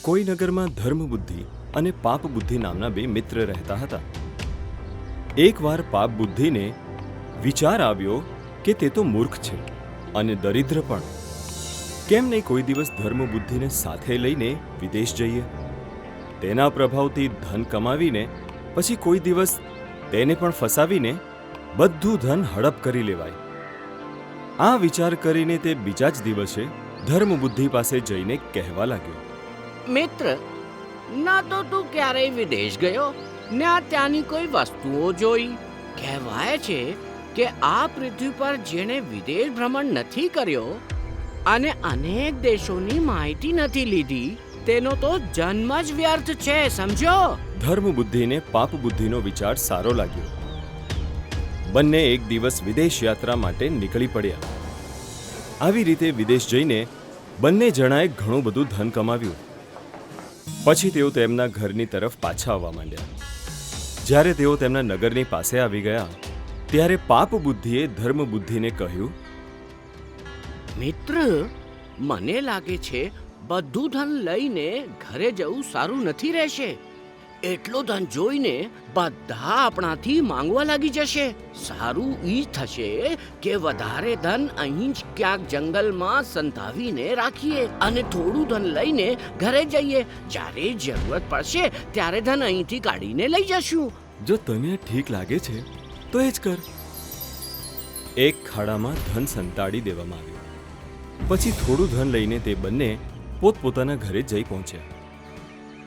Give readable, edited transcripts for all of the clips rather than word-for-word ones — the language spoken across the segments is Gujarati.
કોઈ નગરમાં ધર્મબુદ્ધિ અને પાપબુદ્ધિ નામના બે મિત્ર રહેતા હતા. એકવાર પાપબુદ્ધિને વિચાર આવ્યો કે તે તો મૂર્ખ છે અને દરિદ્ર પણ. કેમ નહીં કોઈ દિવસ ધર્મબુદ્ધિને સાથે લઈને વિદેશ જઈએ? તેના પ્રભાવથી ધન કમાવીને પછી કોઈ દિવસ તેને પણ ફસાવીને બધું ધન હડપ કરી લેવાય. આ વિચાર કરીને તે બીજા જ દિવસે ધર્મબુદ્ધિ પાસે જઈને કહેવા લાગ્યો, મિત્ર, ના તો તું ક્યારેય વિદેશ ગયો ને ત્યાંની કોઈ વસ્તુઓ જોઈ. કહેવાય છે કે આ પૃથ્વી પર જેણે વિદેશ ભ્રમણ નથી કર્યો અને અનેક દેશોની માહિતી નથી લીધી તેનો તો જન્મ જ વ્યર્થ છે, સમજો. ધર્મબુદ્ધિને પાપબુદ્ધિનો વિચાર સારો લાગ્યો. બંને એક દિવસ વિદેશ યાત્રા માટે નીકળી પડ્યા. આવી રીતે વિદેશ જઈને બંને જણાએ ઘણું બધું ધન કમાવ્યું. પછી તેઓ તેમના ઘરની તરફ પાછા આવવા માંડ્યા. જ્યારે તેઓ તેમના નગરની પાસે આવી ગયા ત્યારે પાપબુદ્ધિએ ધર્મબુદ્ધિને કહ્યું, મિત્ર, મને લાગે છે બધું ધન લઈને ઘરે જવું સારું નથી રહેશે. એટલો ધન જોઈને બધા આપણાથી માંગવા લાગી જશે. સારું ઈ થશે કે વધારે ધન અહીં જ ક્યાંક જંગલમાં સંતાવીને રાખીએ અને થોડું ધન લઈને ઘરે જઈએ. જ્યારે જરૂરત પડશે ત્યારે ધન અહીંથી કાઢીને લઈ જશું. જો તને ઠીક લાગે છે તો એ જ કર. એક ખાડામાં ધન સંતાડી દેવામાં આવ્યું. પછી થોડું ધન લઈને તે બંને પોતપોતાના ઘરે જઈ પહોંચ્યા.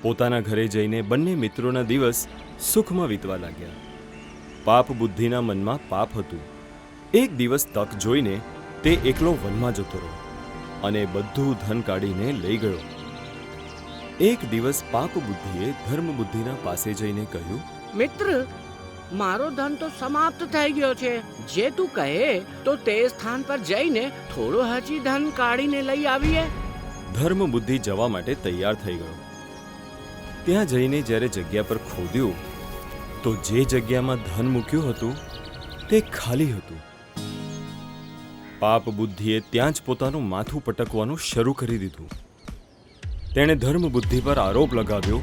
પોતાના ઘરે જઈને બંને મિત્રોના દિવસ સુખમાં વીતવા લાગ્યા. પાપ બુદ્ધિના મનમાં પાપ હતું. એક દિવસ તક જોઈને તે એકલો વનમાં જતો રહ્યો અને બધું ધન કાઢીને લઈ ગયો. એક દિવસ પાપ બુદ્ધિએ ધર્મ બુદ્ધિના પાસે જઈને કહ્યું, મિત્ર, મારો ધન તો સમાપ્ત થઈ ગયો છે. જે તું કહે તો તે સ્થાન પર જઈને થોડો હજી ધન કાઢીને લઈ આવીએ. ધર્મ બુદ્ધિ જવા માટે તૈયાર થઈ ગયો. ત્યાં જઈને જ્યારે જગ્યા પર ખોદ્યું તો જે જગ્યામાં ધન મૂક્યું હતું તે ખાલી હતું. પાપ બુદ્ધિએ ત્યાં જ પોતાનું માથું પટકવાનું શરૂ કરી દીધું. તેણે ધર્મ બુદ્ધિ પર આરોપ લગાવ્યો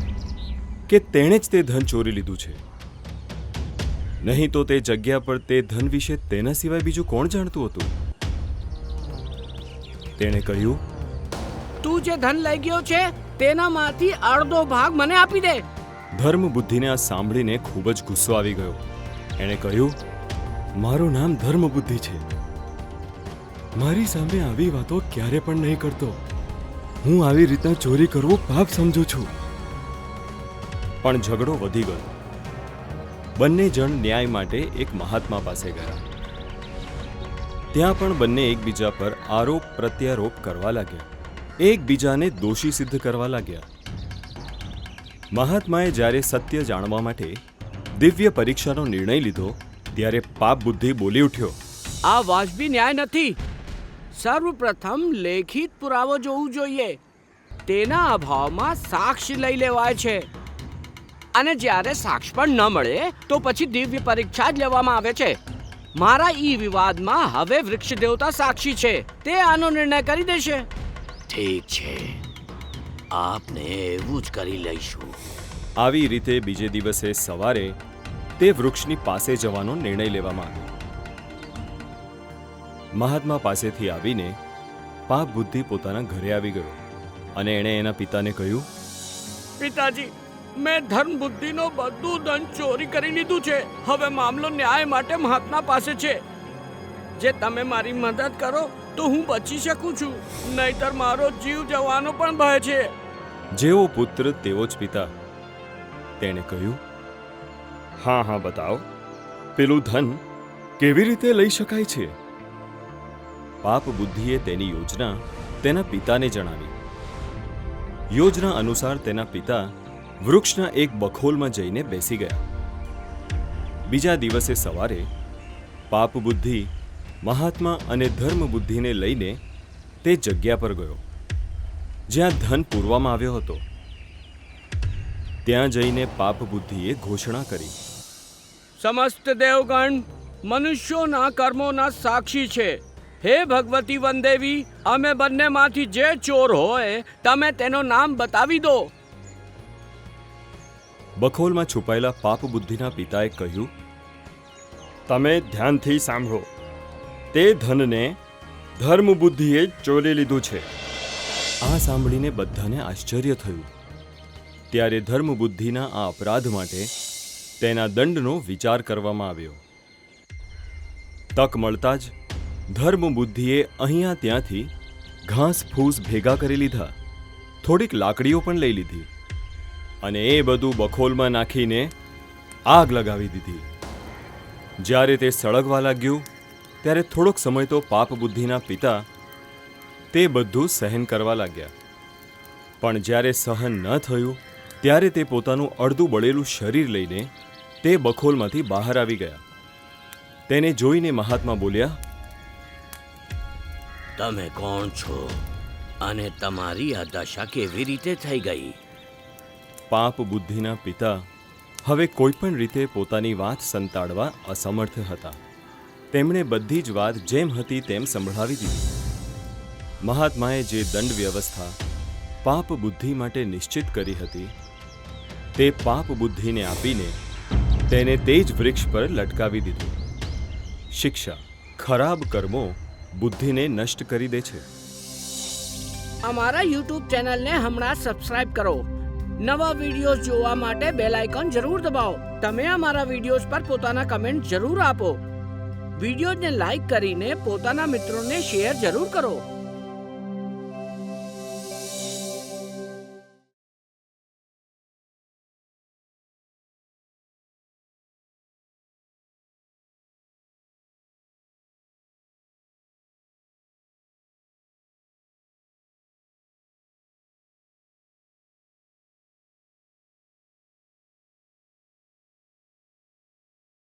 કે તેણે જ તે ધન ચોરી લીધું છે. નહીં તો તે જગ્યા પર તે ધન વિશે તેના સિવાય બીજું કોણ જાણતું હતું? તેણે કહ્યું, તું જે ધન લઈ ગયો છે તેનામાંથી અડધો ભાગ મને આપી દે. ધર્મ બુદ્ધિને આ સાંભળીને ખૂબ જ ગુસ્સો આવી ગયો. એણે કહ્યું, મારું નામ ધર્મ બુદ્ધિ છે. મારી સામે આવી વાતો ક્યારે પણ નહીં કરતો. હું આવી રીતના ચોરી કરવું પાપ સમજુ છું. પણ ઝઘડો વધી ગયો. બંને જણ ન્યાય માટે એક મહાત્મા પાસે ગયા. ત્યાં પણ બંને એકબીજા પર આરોપ પ્રત્યારોપ કરવા લાગ્યા. એકબીજાને દોષી સિદ્ધ કરવા લાગ્યા. મહાત્માએ જ્યારે સત્ય જાણવા માટે દિવ્ય પરીક્ષાનો નિર્ણય લીધો ત્યારે પાપ બુદ્ધિ બોલી ઉઠ્યો, આ વાજબી ન્યાય નથી. સર્વપ્રથમ લેખિત પુરાવો જોવું જોઈએ. તેના અભાવમાં સાક્ષી લઈ લેવાય છે અને જ્યારે સાક્ષી પણ ન મળે તો પછી દિવ્ય પરીક્ષા જ લેવામાં આવે છે. મારા ઈ વિવાદમાં હવે વૃક્ષ દેવતા સાક્ષી છે. તે આનો નિર્ણય કરી દેશે. ઠીક છે, આપને એવું જ કરી લઈશું. આવી રીતે બીજે દિવસે સવારે તે વૃક્ષની પાસે જવાનો નિર્ણય લેવામાં આવ્યો. મહાત્મા પાસેથી આવીને પાપ બુદ્ધિ પોતાના ઘરે આવી ગયો અને એણે એના પિતાને કહ્યું, પિતાજી, મેં ધર્મ બુદ્ધિનો બધું ધન ચોરી કરી લીધું છે. હવે મામલો ન્યાય માટે મહાત્મા પાસે છે. જે તમે મારી મદદ કરો તો હું બચી શકું છું, નહીતર મારો જીવ જવાનો પણ ભય છે. જેવો પુત્ર તેવો જ પિતા. તેણે કહ્યું, હા હા, બતાવો, પેલું ધન કેવી રીતે લઈ શકાય છે? પાપ બુદ્ધિએ તેની યોજના તેના પિતાને જણાવી. યોજના અનુસાર તેના પિતા વૃક્ષના એક બખોલમાં જઈને બેસી ગયા. બીજા દિવસે સવારે પાપ બુદ્ધિ મહાત્મા અને ધર્મ બુદ્ધિને લઈને તે જગ્યા પર ગયો જ્યાં ધન પૂરવામાં આવ્યો હતો. ત્યાં જઈને પાપ બુદ્ધિએ ઘોષણા કરી, સમસ્ત દેવગણ મનુષ્યોના કર્મોના સાક્ષી છે. હે ભગવતી વનદેવી, અમે બંનેમાંથી જે ચોર હોય તમે તેનું નામ બતાવી દો. બખોલમાં છુપાયેલા પાપ બુદ્ધિના પિતાએ કહ્યું, તમે ધ્યાનથી સાંભળો. તે ધનને ધર્મ બુદ્ધિએ જ ચોરી લીધું છે. આ સાંભળીને બધાને આશ્ચર્ય થયું. ત્યારે ધર્મ બુદ્ધિના આ અપરાધ માટે તેના દંડનો વિચાર કરવામાં આવ્યો. તક મળતા જ ધર્મ બુદ્ધિએ અહીંયા ત્યાંથી ઘાસ ફૂસ ભેગા કરી લીધા, થોડીક લાકડીઓ પણ લઈ લીધી અને એ બધું બખોલમાં નાખીને આગ લગાવી દીધી. જ્યારે તે સળગવા લાગ્યું ત્યારે થોડોક સમય તો પાપ બુદ્ધિના પિતા તે બધું સહન કરવા લાગ્યા. પણ જ્યારે સહન ન થયું ત્યારે તે પોતાનું અડધું બળેલું શરીર લઈને તે બખોલમાંથી બહાર આવી ગયા. તેને જોઈને મહાત્મા બોલ્યા, તમે કોણ છો અને તમારી આ દશા કેવી રીતે થઈ ગઈ? પાપ બુદ્ધિના પિતા હવે કોઈ પણ રીતે પોતાની વાત સંતાડવા અસમર્થ હતા. તેમણે બધી જ વાત જેમ હતી તેમ સંભળાવી દીધી. મહાત્માએ જે દંડ વ્યવસ્થા પાપ બુદ્ધિ માટે નિશ્ચિત કરી હતી તે પાપ બુદ્ધિને આપીને તેને તે જ વૃક્ષ પર લટકાવી દીધું. શિક્ષા: ખરાબ કર્મો બુદ્ધિને નષ્ટ કરી દે છે. અમારા YouTube ચેનલને હમણાં સબસ્ક્રાઇબ કરો. નવા વિડીયોઝ જોવા માટે બેલ આઇકોન જરૂર દબાવો. તમે અમારા વિડીયોઝ પર પોતાના કમેન્ટ જરૂર આપો. વિડીયોને લાઈક કરીને પોતાના મિત્રોને શેર જરૂર કરો.